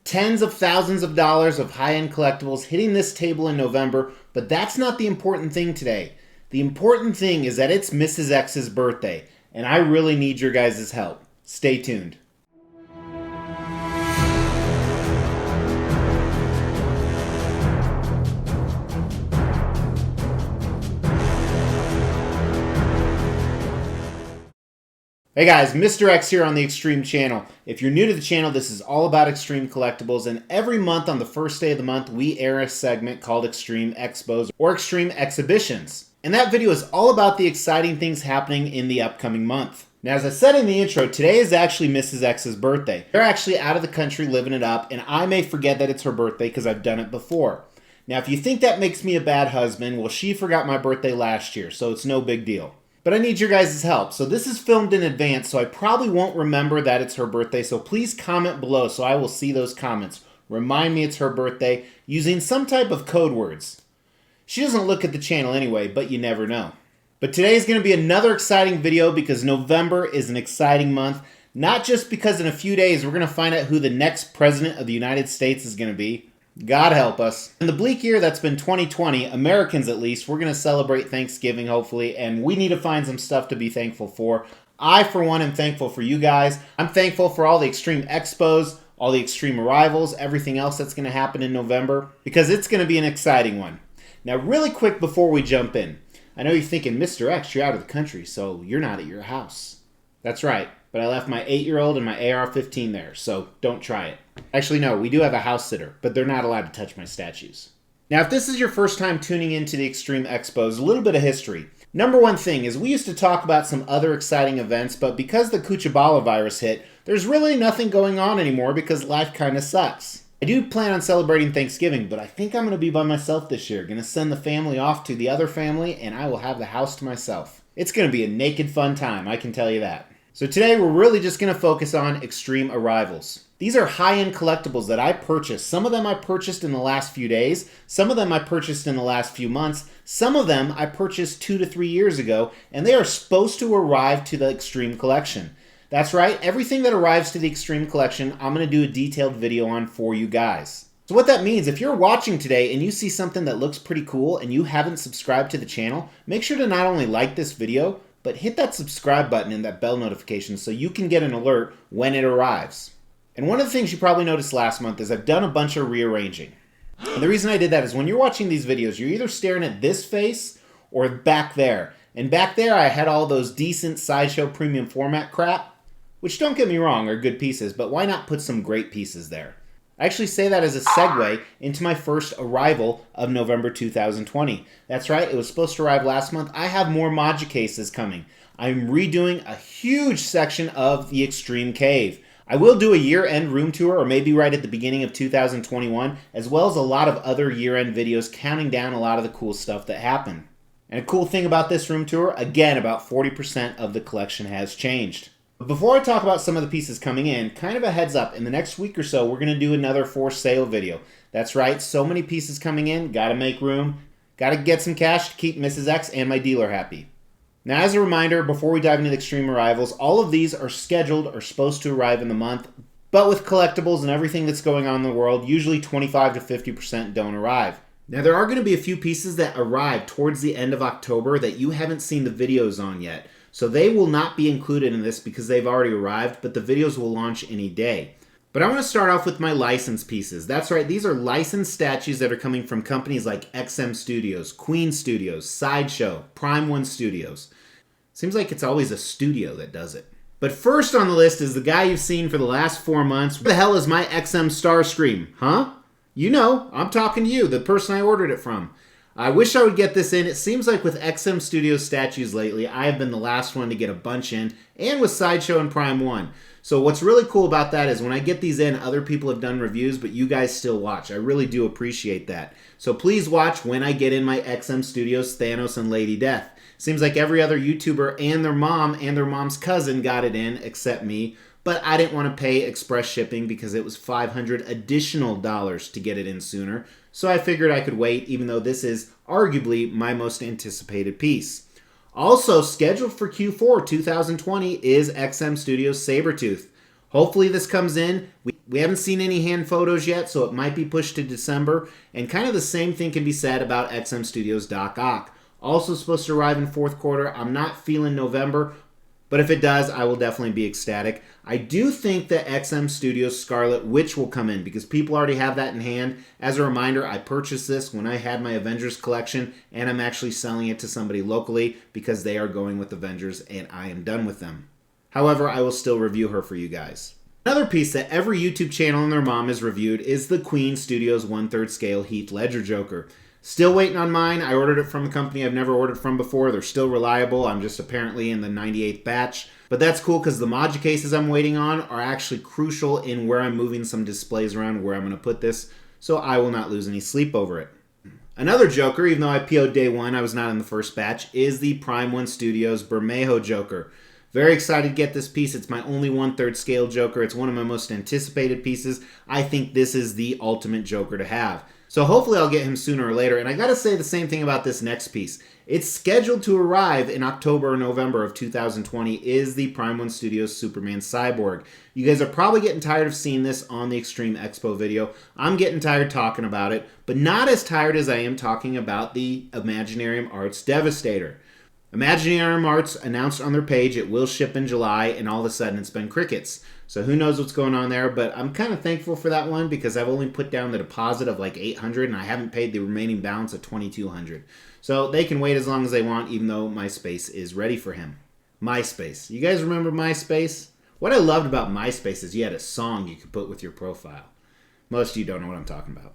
Tens of thousands of dollars of high-end collectibles hitting this table in November, but that's not the important thing today. The important thing is that it's Mrs. X's birthday, and I really need your guys' help. Stay tuned. Hey guys, Mr. X here on the Xtreme Channel. If you're new to the channel, this is all about Xtreme collectibles, and every month on the first day of the month, we air a segment called Xtreme XPOS or Xtreme Exhibitions. And that video is all about the exciting things happening in the upcoming month. Now, as I said in the intro, today is actually Mrs. X's birthday. They're actually out of the country living it up, and I may forget that it's her birthday because I've done it before. Now, if you think that makes me a bad husband, well, she forgot my birthday last year, so it's no big deal. But I need your guys' help. So this is filmed in advance, so I probably won't remember that it's her birthday. So please comment below so I will see those comments. Remind me it's her birthday using some type of code words. She doesn't look at the channel anyway, but you never know. But today is going to be another exciting video because November is an exciting month. Not just because in a few days we're going to find out who the next president of the United States is going to be. God help us. In the bleak year that's been 2020, Americans at least, we're going to celebrate Thanksgiving hopefully, and we need to find some stuff to be thankful for. I, for one, am thankful for you guys. I'm thankful for all the Xtreme Expos, all the Xtreme Arrivals, everything else that's going to happen in November, because it's going to be an exciting one. Now, really quick before we jump in, I know you're thinking, Mr. X, you're out of the country, so you're not at your house. That's right, but I left my 8-year-old and my AR-15 there, so don't try it. Actually, no, we do have a house sitter, but they're not allowed to touch my statues. Now, if this is your first time tuning into the Xtreme Expos, a little bit of history. Number one thing is we used to talk about some other exciting events, but because the Kuchabala virus hit, there's really nothing going on anymore because life kind of sucks. I do plan on celebrating Thanksgiving, but I think I'm going to be by myself this year. Going to send the family off to the other family, and I will have the house to myself. It's going to be a naked fun time, I can tell you that. So today we're really just going to focus on Xtreme Arrivals. These are high-end collectibles that I purchased. Some of them I purchased in the last few days. Some of them I purchased in the last few months. Some of them I purchased 2 to 3 years ago, and they are supposed to arrive to the Xtreme collection. That's right, everything that arrives to the Xtreme collection, I'm going to do a detailed video on for you guys. So what that means, if you're watching today and you see something that looks pretty cool and you haven't subscribed to the channel, make sure to not only like this video, but hit that subscribe button and that bell notification so you can get an alert when it arrives. And one of the things you probably noticed last month is I've done a bunch of rearranging. And the reason I did that is when you're watching these videos, you're either staring at this face or back there. And back there I had all those decent Sideshow premium format crap, which don't get me wrong are good pieces, but why not put some great pieces there? I actually say that as a segue into my first arrival of November 2020. That's right, it was supposed to arrive last month. I have more Maja cases coming. I'm redoing a huge section of the Xtreme Cave. I will do a year-end room tour, or maybe right at the beginning of 2021, as well as a lot of other year-end videos counting down a lot of the cool stuff that happened. And a cool thing about this room tour, again, about 40% of the collection has changed. But before I talk about some of the pieces coming in, kind of a heads up, in the next week or so, we're going to do another for sale video. That's right, so many pieces coming in, gotta make room, gotta get some cash to keep Mrs. X and my dealer happy. Now, as a reminder, before we dive into the Xtreme Arrivals, all of these are scheduled or supposed to arrive in the month, but with collectibles and everything that's going on in the world, usually 25 to 50% don't arrive. Now, there are going to be a few pieces that arrive towards the end of October that you haven't seen the videos on yet. So they will not be included in this because they've already arrived, but the videos will launch any day. But I want to start off with my licensed pieces. That's right, these are licensed statues that are coming from companies like XM Studios, Queen Studios, Sideshow, Prime One Studios. Seems like it's always a studio that does it. But first on the list is the guy you've seen for the last 4 months. Where the hell is my XM Starscream? Huh? You know, I'm talking to you, the person I ordered it from. I wish I would get this in. It seems like with XM Studios statues lately, I have been the last one to get a bunch in, and with Sideshow and Prime One. So what's really cool about that is when I get these in, other people have done reviews, but you guys still watch. I really do appreciate that. So please watch when I get in my XM Studios Thanos and Lady Death. Seems like every other YouTuber and their mom's cousin got it in, except me. But I didn't want to pay express shipping because it was $500 additional to get it in sooner. So I figured I could wait, even though this is arguably my most anticipated piece. Also scheduled for Q4 2020 is XM Studios Sabretooth. Hopefully this comes in. We haven't seen any hand photos yet, so it might be pushed to December. And kind of the same thing can be said about XM Studios Doc Ock. Also supposed to arrive in fourth quarter. I'm not feeling November, but if it does, I will definitely be ecstatic. I do think that XM Studios Scarlet Witch will come in because people already have that in hand. As a reminder, I purchased this when I had my Avengers collection, and I'm actually selling it to somebody locally because they are going with Avengers and I am done with them. However, I will still review her for you guys. Another piece that every YouTube channel and their mom has reviewed is the Queen Studios 1/3 scale Heath Ledger Joker. Still waiting on mine. I ordered it from a company I've never ordered from before. They're still reliable. I'm just apparently in the 98th batch. But that's cool because the Moji cases I'm waiting on are actually crucial in where I'm moving some displays around where I'm going to put this, so I will not lose any sleep over it. Another Joker, even though I PO'd day one, I was not in the first batch, is the Prime 1 Studios Bermejo Joker. Very excited to get this piece. It's my only 1/3 scale Joker. It's one of my most anticipated pieces. I think this is the ultimate Joker to have. So hopefully I'll get him sooner or later. And I gotta say the same thing about this next piece. It's scheduled to arrive in October or November of 2020 is the Prime 1 Studios Superman Cyborg. You guys are probably getting tired of seeing this on the Extreme Expo video. I'm getting tired talking about it, but not as tired as I am talking about the Imaginarium Arts Devastator. Imaginarium Arts announced on their page it will ship in July, and all of a sudden it's been crickets. So who knows what's going on there, but I'm kind of thankful for that one because I've only put down the deposit of like $800 and I haven't paid the remaining balance of $2,200. So they can wait as long as they want, even though MySpace is ready for him. MySpace. You guys remember MySpace? What I loved about MySpace is you had a song you could put with your profile. Most of you don't know what I'm talking about.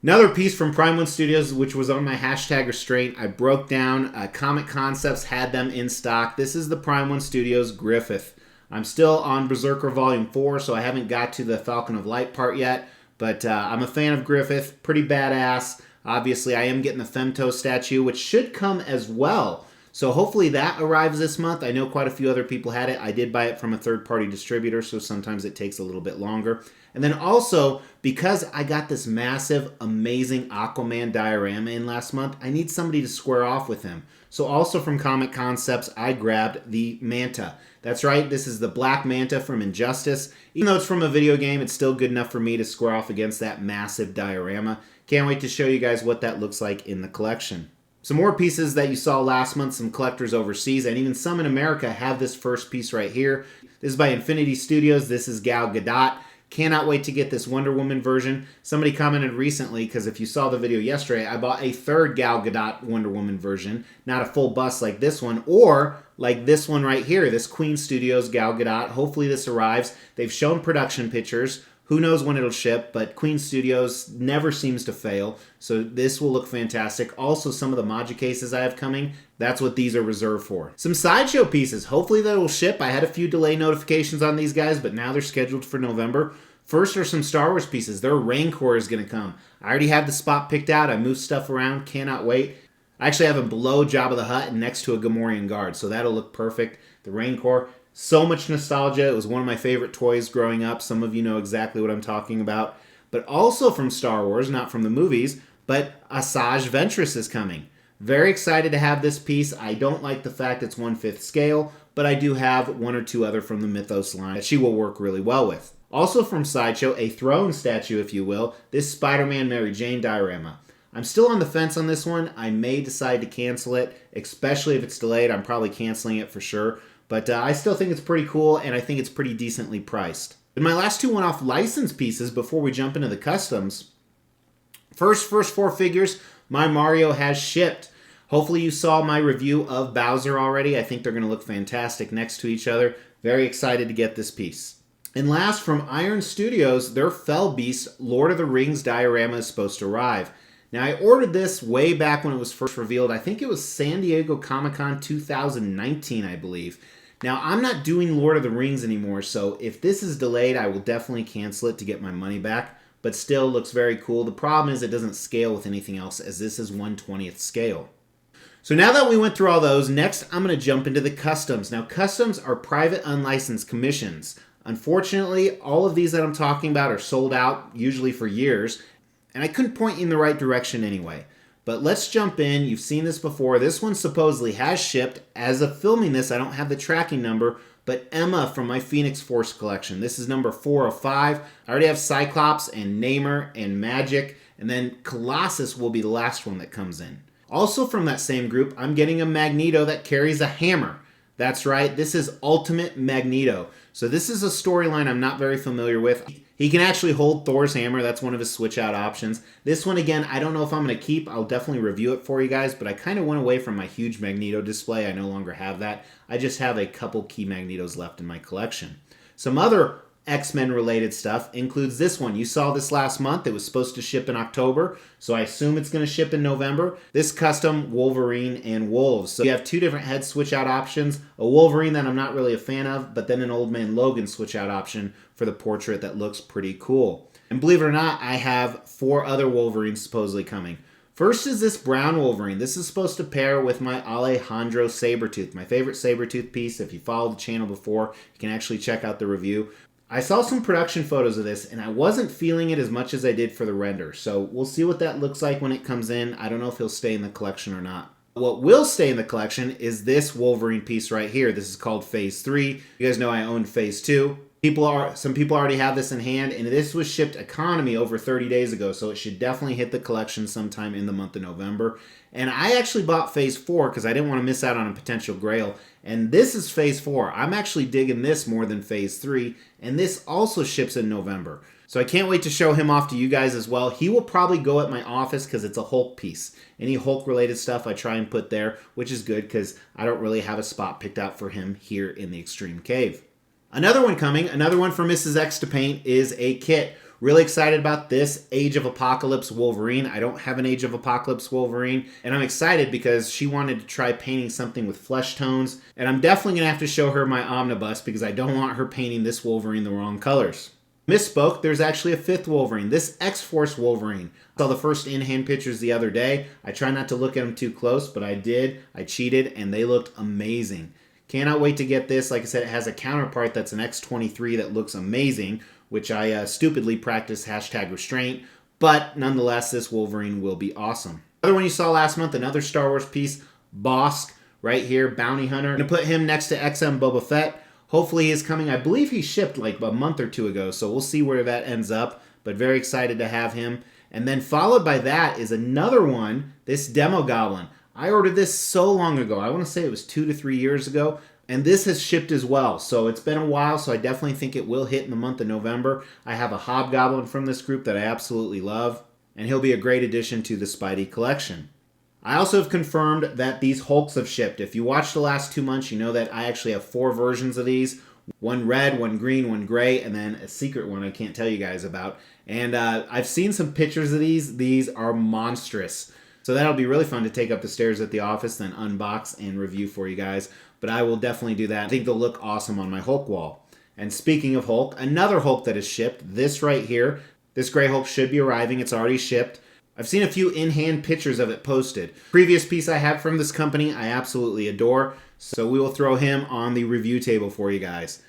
Another piece from Prime 1 Studios, which was on my hashtag restraint, I broke down. Comic Concepts had them in stock. This is the Prime 1 Studios Griffith. I'm still on Berserker Volume 4, so I haven't got to the Falcon of Light part yet. But I'm a fan of Griffith. Pretty badass. Obviously, I am getting the Femto statue, which should come as well. So hopefully that arrives this month. I know quite a few other people had it. I did buy it from a third-party distributor, so sometimes it takes a little bit longer. And then also, because I got this massive, amazing Aquaman diorama in last month, I need somebody to square off with him. So also from Comic Concepts, I grabbed the Manta. That's right, this is the Black Manta from Injustice. Even though it's from a video game, it's still good enough for me to square off against that massive diorama. Can't wait to show you guys what that looks like in the collection. Some more pieces that you saw last month, some collectors overseas, and even some in America have this first piece right here. This is by Infinity Studios. This is Gal Gadot. Cannot wait to get this Wonder Woman version. Somebody commented recently, because if you saw the video yesterday, I bought a third Gal Gadot Wonder Woman version. Not a full bust like this one, or like this one right here, this Queen Studios Gal Gadot. Hopefully this arrives. They've shown production pictures. Who knows when it'll ship, but Queen Studios never seems to fail, so this will look fantastic. Also, some of the Moji cases I have coming, that's what these are reserved for. Some Sideshow pieces, hopefully that will ship. I had a few delay notifications on these guys, but now they're scheduled for November. First are some Star Wars pieces. Their Rancor is going to come. I already have the spot picked out. I moved stuff around, cannot wait. I actually have him below Jabba the Hutt and next to a Gamorrean guard, so that'll look perfect. The Rancor. So much nostalgia. It was one of my favorite toys growing up. Some of you know exactly what I'm talking about. But also from Star Wars, not from the movies, but Asajj Ventress is coming. Very excited to have this piece. I don't like the fact it's 1/5 scale, but I do have one or two other from the Mythos line that she will work really well with. Also from Sideshow, a throne statue, if you will, this Spider-Man Mary Jane diorama. I'm still on the fence on this one. I may decide to cancel it, especially if it's delayed. I'm probably canceling it for sure. But I still think it's pretty cool, and I think it's pretty decently priced. And my last two one-off license pieces before we jump into the customs. First four figures, my Mario has shipped. Hopefully you saw my review of Bowser already. I think they're going to look fantastic next to each other. Very excited to get this piece. And last, from Iron Studios, their Fell Beast Lord of the Rings diorama is supposed to arrive. Now, I ordered this way back when it was first revealed. I think it was San Diego Comic-Con 2019, I believe. Now, I'm not doing Lord of the Rings anymore, so if this is delayed, I will definitely cancel it to get my money back, but still looks very cool. The problem is it doesn't scale with anything else, as this is 1/20th scale. So now that we went through all those, next I'm going to jump into the customs. Now, customs are private unlicensed commissions. Unfortunately, all of these that I'm talking about are sold out, usually for years, and I couldn't point you in the right direction anyway. But let's jump in. You've seen this before. This one supposedly has shipped. As of filming this, I don't have the tracking number, but Emma from my Phoenix Force collection. This is number 4 of 5. I already have Cyclops and Namor and Magic, and then Colossus will be the last one that comes in. Also from that same group, I'm getting a Magneto that carries a hammer. That's right, this is Ultimate Magneto. So this is a storyline I'm not very familiar with. He can actually hold Thor's hammer. That's one of his switch out options. This one, again, I don't know if I'm going to keep. I'll definitely review it for you guys, but I kind of went away from my huge Magneto display. I no longer have that. I just have a couple key Magnetos left in my collection. Some other X-Men related stuff includes this one. You saw this last month. It was supposed to ship in October, so I assume it's going to ship in November. This custom Wolverine and Wolves. So you have 2 different head switch out options. A Wolverine that I'm not really a fan of, but then an Old Man Logan switch out option for the portrait that looks pretty cool. And believe it or not, I have 4 other Wolverines supposedly coming. First is this brown Wolverine. This is supposed to pair with my Alejandro Sabretooth, my favorite Sabretooth piece. If you followed the channel before, you can actually check out the review. I saw some production photos of this, and I wasn't feeling it as much as I did for the render. So we'll see what that looks like when it comes in. I don't know if he'll stay in the collection or not. What will stay in the collection is this Wolverine piece right here. This is called Phase 3. You guys know I own Phase 2. Some people already have this in hand, and this was shipped economy over 30 days ago, so it should definitely hit the collection sometime in the month of November. And I actually bought Phase 4 because I didn't want to miss out on a potential grail. And this is Phase 4. I'm actually digging this more than Phase 3, and this also ships in November. So I can't wait to show him off to you guys as well. He will probably go at my office because it's a Hulk piece. Any Hulk-related stuff I try and put there, which is good because I don't really have a spot picked out for him here in the Extreme Cave. Another one coming, another one for Mrs. X to paint, is a kit. Really excited about this Age of Apocalypse Wolverine. I don't have an Age of Apocalypse Wolverine, and I'm excited because she wanted to try painting something with flesh tones, and I'm definitely going to have to show her my omnibus because I don't want her painting this Wolverine the wrong colors. Misspoke, there's actually a 5th Wolverine, this X-Force Wolverine. I saw the first in-hand pictures the other day. I try not to look at them too close, but I did. I cheated, and they looked amazing. Cannot wait to get this. Like I said, it has a counterpart that's an X23 that looks amazing, which I stupidly practiced #restraint, but nonetheless, this Wolverine will be awesome. Another one you saw last month, another Star Wars piece, Bosk, right here, Bounty Hunter. I'm going to put him next to XM Boba Fett. Hopefully he is coming. I believe he shipped like a month or 2 ago, so we'll see where that ends up, but very excited to have him. And then followed by that is another one, this Demo Goblin. I ordered this so long ago. I want to say it was 2 to 3 years ago. And this has shipped as well. So it's been a while, so I definitely think it will hit in the month of November. I have a Hobgoblin from this group that I absolutely love. And he'll be a great addition to the Spidey collection. I also have confirmed that these Hulks have shipped. If you watched the last 2 months, you know that I actually have 4 versions of these. One red, one green, one gray, and then a secret one I can't tell you guys about. And I've seen some pictures of these. These are monstrous. So that'll be really fun to take up the stairs at the office, then unbox and review for you guys. But I will definitely do that. I think they'll look awesome on my Hulk wall. And speaking of Hulk, another Hulk that is shipped, this right here. This gray Hulk should be arriving. It's already shipped. I've seen a few in-hand pictures of it posted. Previous piece I had from this company, I absolutely adore. So we will throw him on the review table for you guys.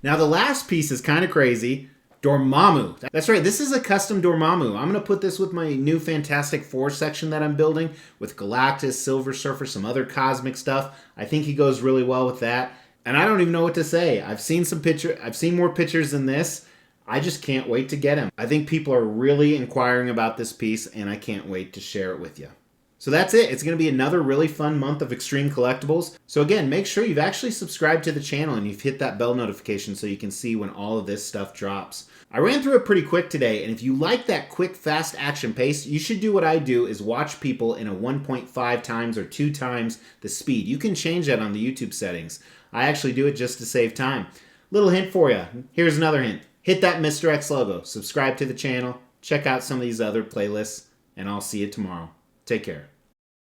Now the last piece is kind of crazy. Dormammu. That's right, this is a custom Dormammu. I'm going to put this with my new Fantastic Four section that I'm building with Galactus, Silver Surfer, some other cosmic stuff. I think he goes really well with that. And I don't even know what to say. I've seen more pictures than this. I just can't wait to get him. I think people are really inquiring about this piece, and I can't wait to share it with you. So that's it. It's going to be another really fun month of Extreme Collectibles. So again, make sure you've actually subscribed to the channel and you've hit that bell notification so you can see when all of this stuff drops. I ran through it pretty quick today, and if you like that quick, fast action pace, you should do what I do, is watch people in a 1.5 times or 2 times the speed. You can change that on the YouTube settings. I actually do it just to save time. Little hint for you. Here's another hint. Hit that Mr. X logo, subscribe to the channel, check out some of these other playlists, and I'll see you tomorrow. Take care.